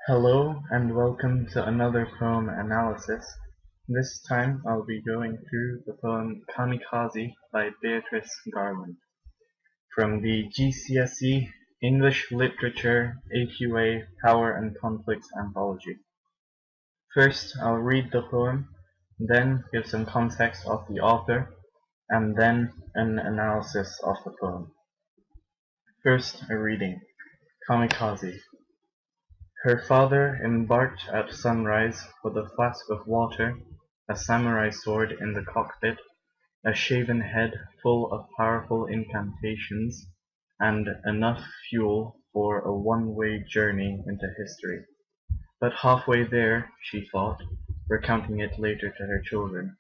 Hello and welcome to another poem analysis. This time I'll be going through the poem Kamikaze by Beatrice Garland from the GCSE English Literature AQA Power and Conflict Anthology. First I'll read the poem, then give some context of the author, and then an analysis of the poem. First a reading. Kamikaze. Her father embarked at sunrise with a flask of water, a samurai sword in the cockpit, a shaven head full of powerful incantations, and enough fuel for a one-way journey into history. But halfway there, she thought, recounting it later to her children,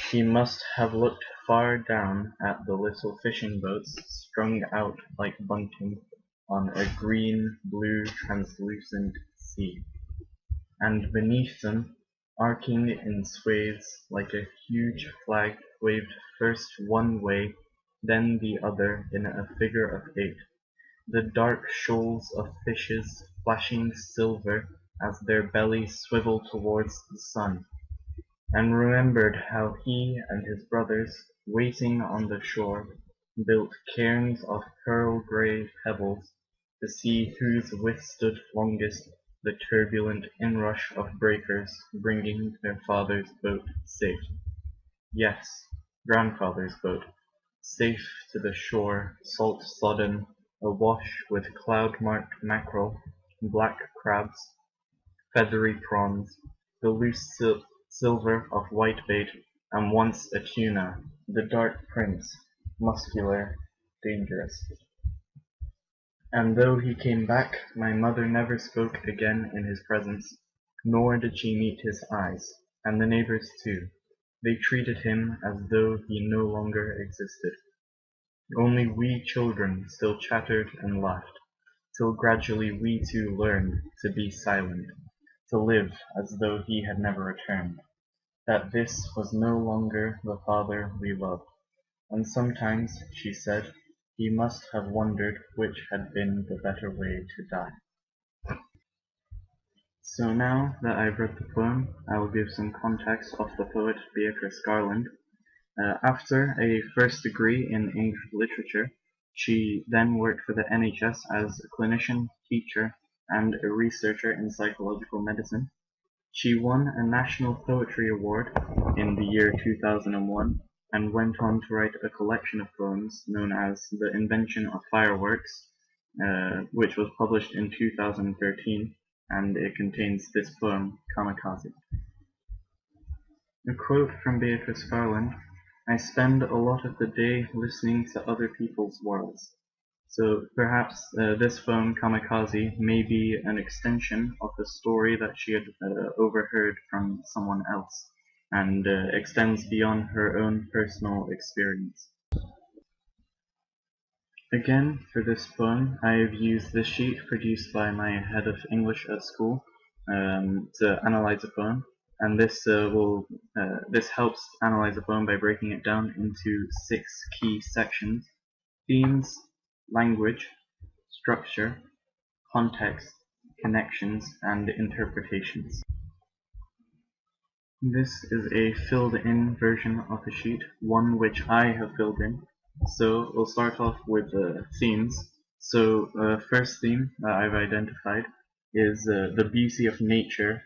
he must have looked far down at the little fishing boats strung out like bunting on a green-blue translucent sea, and beneath them, arcing in swathes like a huge flag waved first one way, then the other in a figure of eight, the dark shoals of fishes flashing silver as their bellies swivel towards the sun, and remembered how he and his brothers, waiting on the shore, built cairns of pearl-grey pebbles to see whose withstood longest the turbulent inrush of breakers bringing their father's boat safe. Yes, grandfather's boat, safe to the shore, salt-sodden, awash with cloud-marked mackerel, black crabs, feathery prawns, the loose silver of whitebait, and once a tuna, the dark prince, muscular, dangerous. And though he came back, my mother never spoke again in his presence, nor did she meet his eyes, and the neighbors too. They treated him as though he no longer existed. Only we children still chattered and laughed, till gradually we too learned to be silent, to live as though he had never returned, that this was no longer the father we loved. And sometimes, she said, he must have wondered which had been the better way to die. So now that I've read the poem, I will give some context of the poet Beatrice Garland. After a first degree in English literature, she then worked for the NHS as a clinician, teacher, and a researcher in psychological medicine. She won a National Poetry Award in the year 2001 and went on to write a collection of poems known as The Invention of Fireworks, which was published in 2013, and it contains this poem, Kamikaze. A quote from Beatrice Garland: I spend a lot of the day listening to other people's worlds. So perhaps this poem, Kamikaze, may be an extension of a story that she had overheard from someone else, and extends beyond her own personal experience. Again, for this poem, I have used the sheet produced by my head of English at school to analyze a poem, and this helps analyze a poem by breaking it down into 6 key sections: themes, language, structure, context, connections, and interpretations. This is a filled-in version of the sheet, one which I have filled in. So we'll start off with themes. So first theme that I've identified is the beauty of nature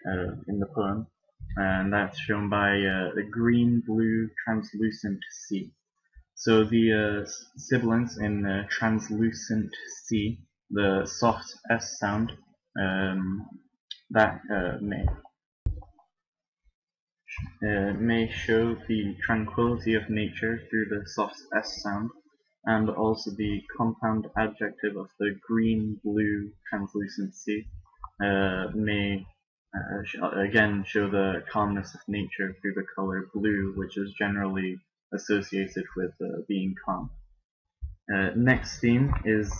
in the poem, and that's shown by the green-blue translucent sea. So the sibilants in translucent sea, the soft S sound, that may show the tranquility of nature through the soft S sound, and also the compound adjective of the green-blue translucency may again show the calmness of nature through the color blue, which is generally associated with being calm. Next theme is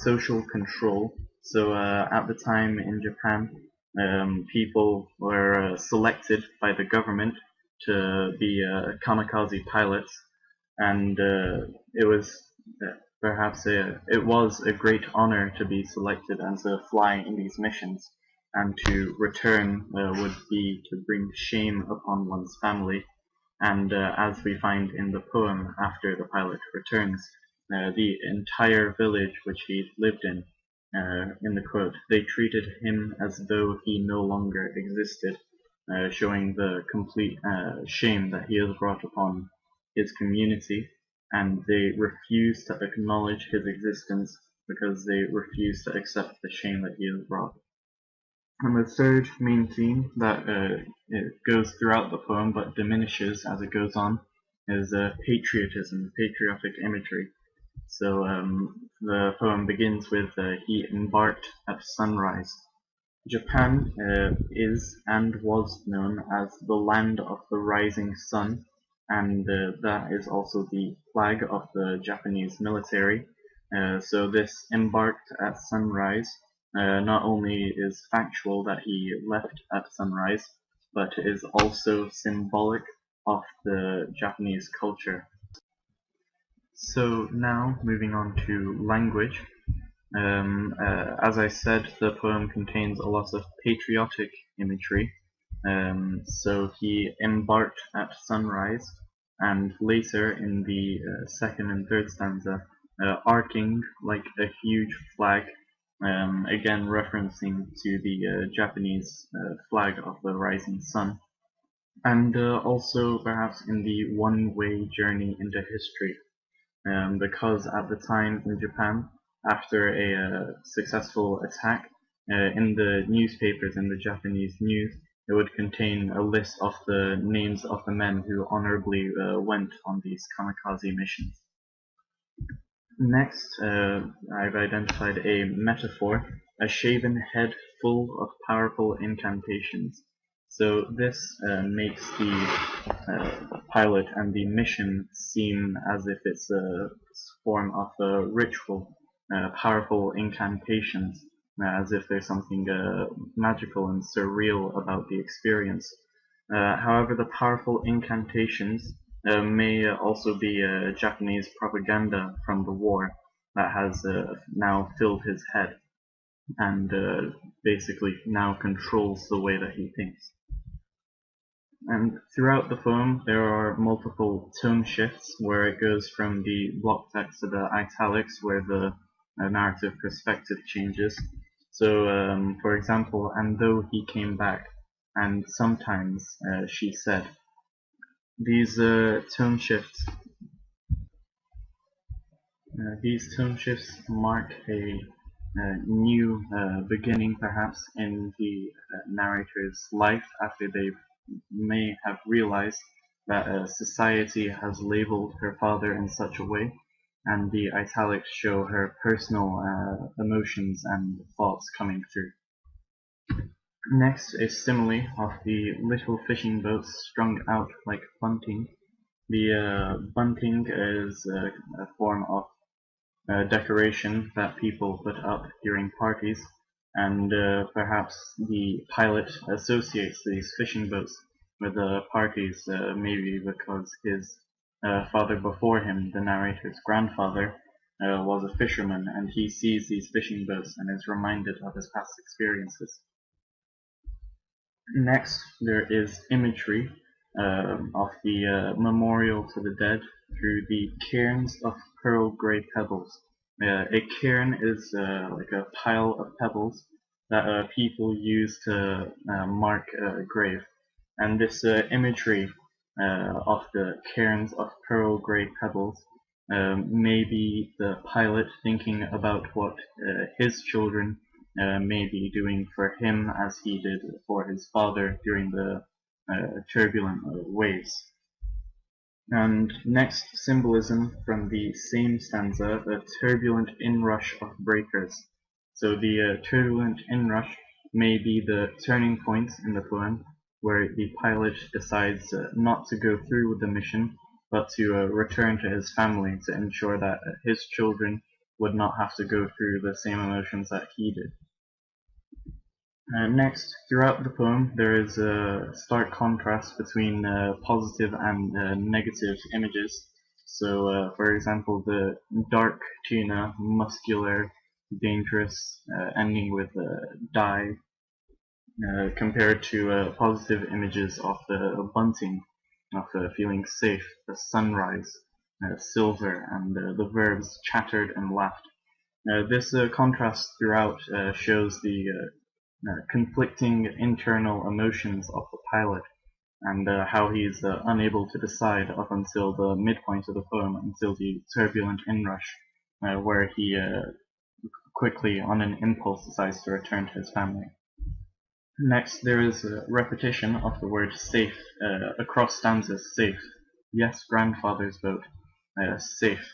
social control. So at the time in Japan, people were selected by the government to be kamikaze pilots, and it was it was a great honor to be selected and to fly in these missions. and to return would be to bring shame upon one's family. And as we find in the poem, after the pilot returns, the entire village which he lived in the quote, they treated him as though he no longer existed, showing the complete shame that he has brought upon his community, and they refuse to acknowledge his existence because they refuse to accept the shame that he has brought. And the third main theme that it goes throughout the poem but diminishes as it goes on is patriotism, patriotic imagery. So the poem begins with he embarked at sunrise. Japan is and was known as the land of the rising sun, and that is also the flag of the Japanese military. So this embarked at sunrise not only is factual that he left at sunrise, but is also symbolic of the Japanese culture. So now moving on to language. As I said, the poem contains a lot of patriotic imagery. So he embarked at sunrise, and later in the second and third stanza, arcing like a huge flag, again referencing to the Japanese flag of the rising sun, and also perhaps in the one-way journey into history, because at the time in Japan, after a successful attack, in the newspapers, in the Japanese news, it would contain a list of the names of the men who honorably went on these kamikaze missions. Next, I've identified a metaphor, a shaven head full of powerful incantations. So this makes the pilot and the mission seem as if it's a form of a ritual, powerful incantations, as if there's something magical and surreal about the experience. However, the powerful incantations may also be Japanese propaganda from the war that has now filled his head and basically now controls the way that he thinks. And throughout the poem, there are multiple tone shifts where it goes from the block text to the italics, where the narrative perspective changes. So, for example, and though he came back, and sometimes she said, these tone shifts mark a new beginning, perhaps, in the narrator's life after they may have realized that society has labeled her father in such a way, and the italics show her personal emotions and thoughts coming through. Next, a simile of the little fishing boats strung out like bunting. The bunting is a form of decoration that people put up during parties, and perhaps the pilot associates these fishing boats with the parties, maybe because his father before him, the narrator's grandfather, was a fisherman, and he sees these fishing boats and is reminded of his past experiences. Next, there is imagery of the memorial to the dead through the cairns of pearl grey pebbles. A cairn is like a pile of pebbles that people use to mark a grave. And this imagery of the cairns of pearl grey pebbles may be the pilot thinking about what his children may be doing for him as he did for his father during the turbulent waves. And next, symbolism from the same stanza, a turbulent inrush of breakers. So the turbulent inrush may be the turning point in the poem where the pilot decides not to go through with the mission, but to return to his family to ensure that his children would not have to go through the same emotions that he did. Next, throughout the poem, there is a stark contrast between positive and negative images. So, for example, the dark tuna, muscular, dangerous, ending with die, compared to positive images of the bunting, of feeling safe, the sunrise, silver, and the verbs chattered and laughed. This contrast throughout shows the conflicting internal emotions of the pilot, and how he's unable to decide up until the midpoint of the poem, until the turbulent inrush, where he quickly, on an impulse, decides to return to his family. Next, there is a repetition of the word safe across stanzas. Safe. Yes, grandfather's boat. Safe.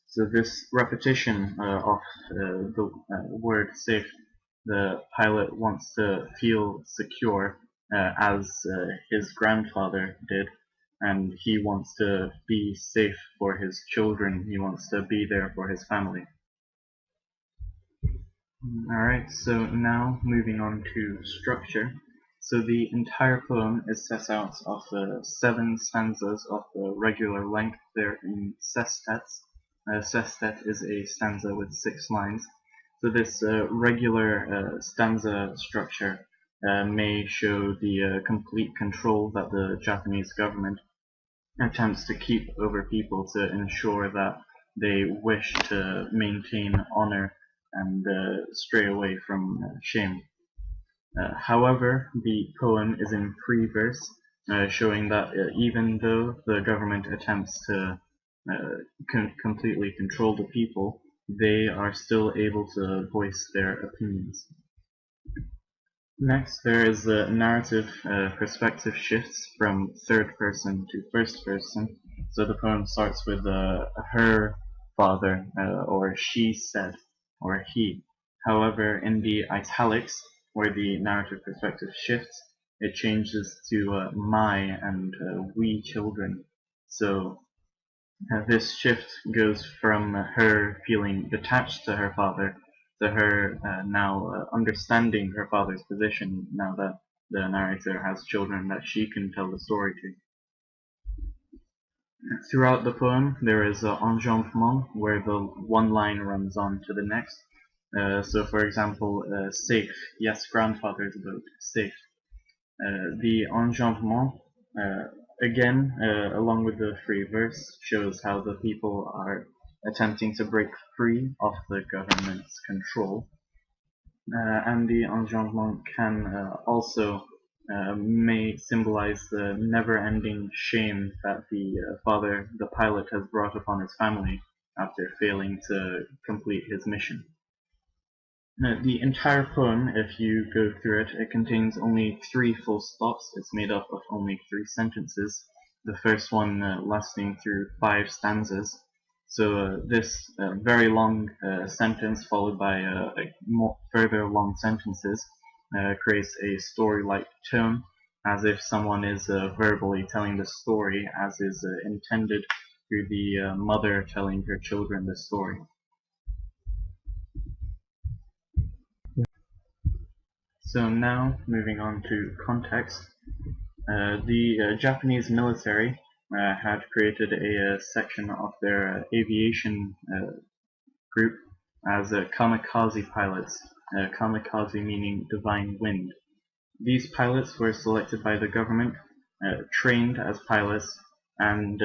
So this repetition of the word safe, the pilot wants to feel secure as his grandfather did, and he wants to be safe for his children. He wants to be there for his family. Alright, so now moving on to structure. So the entire poem is set out of 7 stanzas of regular length. They're in sestets. Sestet is a stanza with 6 lines. So this regular stanza structure may show the complete control that the Japanese government attempts to keep over people to ensure that they wish to maintain honor and stray away from shame. However, the poem is in free verse, showing that even though the government attempts to completely control the people, they are still able to voice their opinions. Next, there is the narrative perspective shifts from third person to first person. So the poem starts with her father, or she said, or he. However, in the italics, where the narrative perspective shifts, it changes to my and we children. So this shift goes from her feeling detached to her father to her now understanding her father's position now that the narrator has children that she can tell the story to. Throughout the poem, there is an enjambment where the one line runs on to the next. So, for example, safe. Yes, grandfather's boat. Safe. The enjambment, again, along with the free verse, shows how the people are attempting to break free of the government's control. And the enjambment can also may symbolize the never-ending shame that the father, the pilot, has brought upon his family after failing to complete his mission. The entire poem, if you go through it, it contains only 3 full stops. It's made up of only 3 sentences, the first one lasting through 5 stanzas. So this very long sentence followed by more further long sentences creates a story-like tone, as if someone is verbally telling the story as is intended through the mother telling her children the story. So now, moving on to context, the Japanese military had created a section of their aviation group as Kamikaze pilots, Kamikaze meaning divine wind. These pilots were selected by the government, trained as pilots, and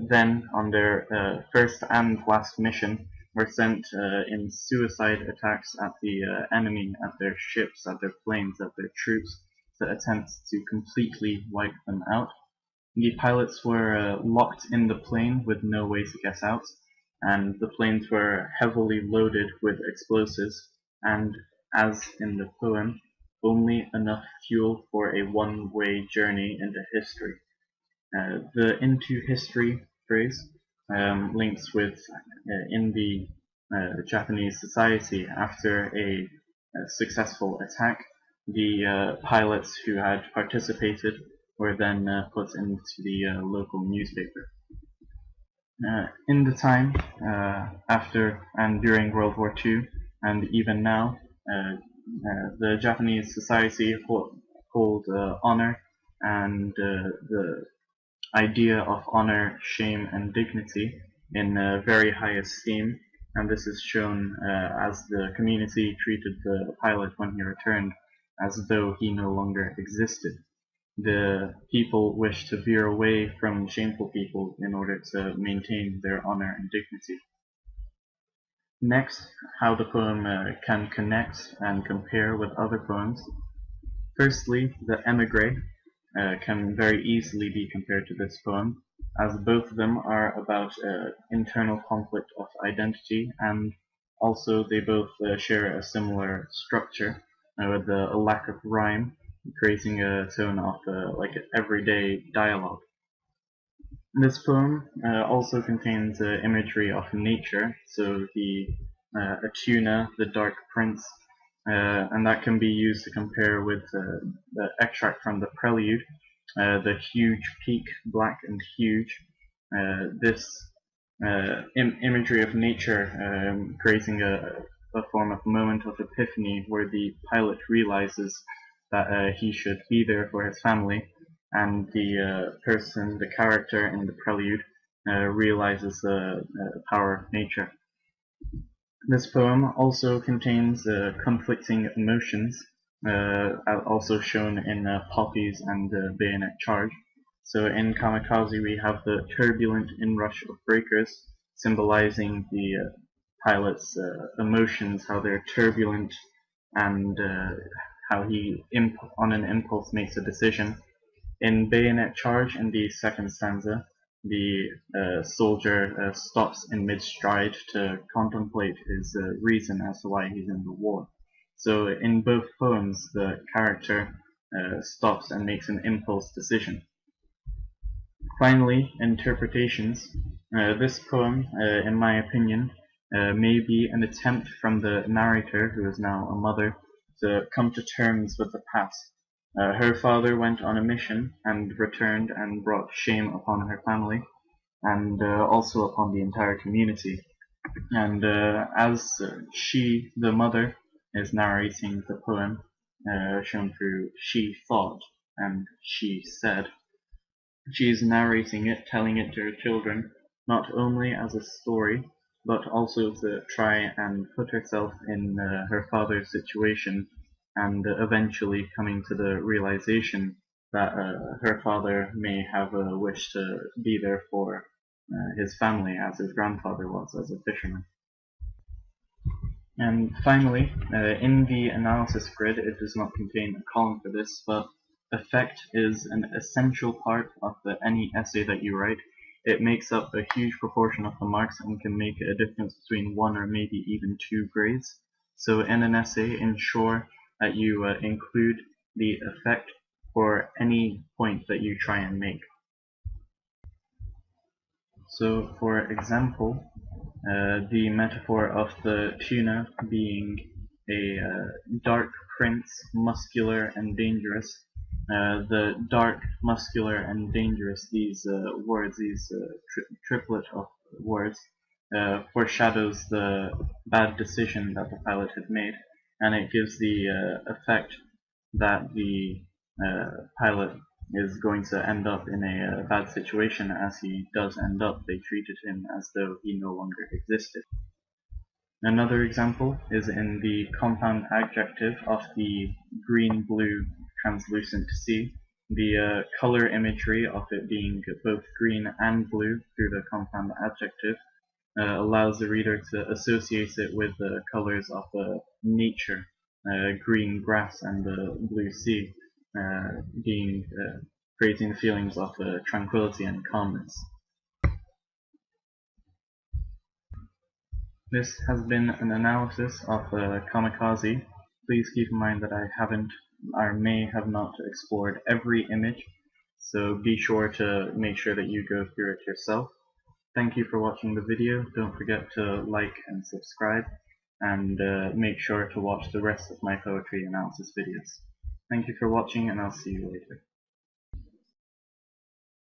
then on their first and last mission were sent in suicide attacks at the enemy, at their ships, at their planes, at their troops, to attempt to completely wipe them out. The pilots were locked in the plane with no way to get out, and the planes were heavily loaded with explosives, and, as in the poem, only enough fuel for a one-way journey into history. The "into history" phrase links with in the Japanese society after a successful attack. The pilots who had participated were then put into the local newspaper. In the time after and during World War II, and even now, the Japanese society hold honor and the idea of honor, shame, and dignity in very high esteem, and this is shown as the community treated the pilot when he returned as though he no longer existed. The people wish to veer away from shameful people in order to maintain their honor and dignity. Next, how the poem can connect and compare with other poems. Firstly, the Emigre can very easily be compared to this poem, as both of them are about internal conflict of identity, and also they both share a similar structure with a lack of rhyme, creating a tone of like everyday dialogue. This poem also contains imagery of nature, so the a tuna, the dark prince, and that can be used to compare with the extract from the prelude, the huge peak, black and huge. This imagery of nature creating a form of moment of epiphany where the pilot realizes that he should be there for his family, and the person, the character in the prelude, realizes the power of nature. This poem also contains conflicting emotions, also shown in Poppies and Bayonet Charge. So in Kamikaze we have the turbulent inrush of breakers, symbolizing the pilot's emotions, how they're turbulent, and how he on an impulse makes a decision. In Bayonet Charge, in the second stanza, the soldier stops in mid-stride to contemplate his reason as to why he's in the war. So in both poems, the character stops and makes an impulse decision. Finally, interpretations. This poem, in my opinion, may be an attempt from the narrator, who is now a mother, to come to terms with the past. Her father went on a mission and returned and brought shame upon her family, and also upon the entire community. And as she, the mother, is narrating the poem, shown through she thought and she said, she is narrating it, telling it to her children, not only as a story, but also to try and put herself in her father's situation, and eventually coming to the realization that her father may have a wish to be there for his family, as his grandfather was as a fisherman. And finally, in the analysis grid, it does not contain a column for this, but effect is an essential part of any essay that you write. It makes up a huge proportion of the marks and can make a difference between 1 or maybe even 2 grades. So in an essay, ensure that you include the effect for any point that you try and make. So for example, the metaphor of the tuna being a dark prince, muscular and dangerous. The dark, muscular and dangerous, these words, these triplet of words, foreshadows the bad decision that the pilot had made, and it gives the effect that the pilot is going to end up in a bad situation. As he does end up, they treated him as though he no longer existed. Another example is in the compound adjective of the green-blue translucent sea. The color imagery of it being both green and blue through the compound adjective allows the reader to associate it with the colors of nature, green grass and the blue sea, creating feelings of tranquility and calmness. This has been an analysis of Kamikaze. Please keep in mind that I haven't, or may have not, explored every image, so be sure to make sure that you go through it yourself. Thank you for watching the video. Don't forget to like and subscribe, and make sure to watch the rest of my poetry analysis videos. Thank you for watching, and I'll see you later.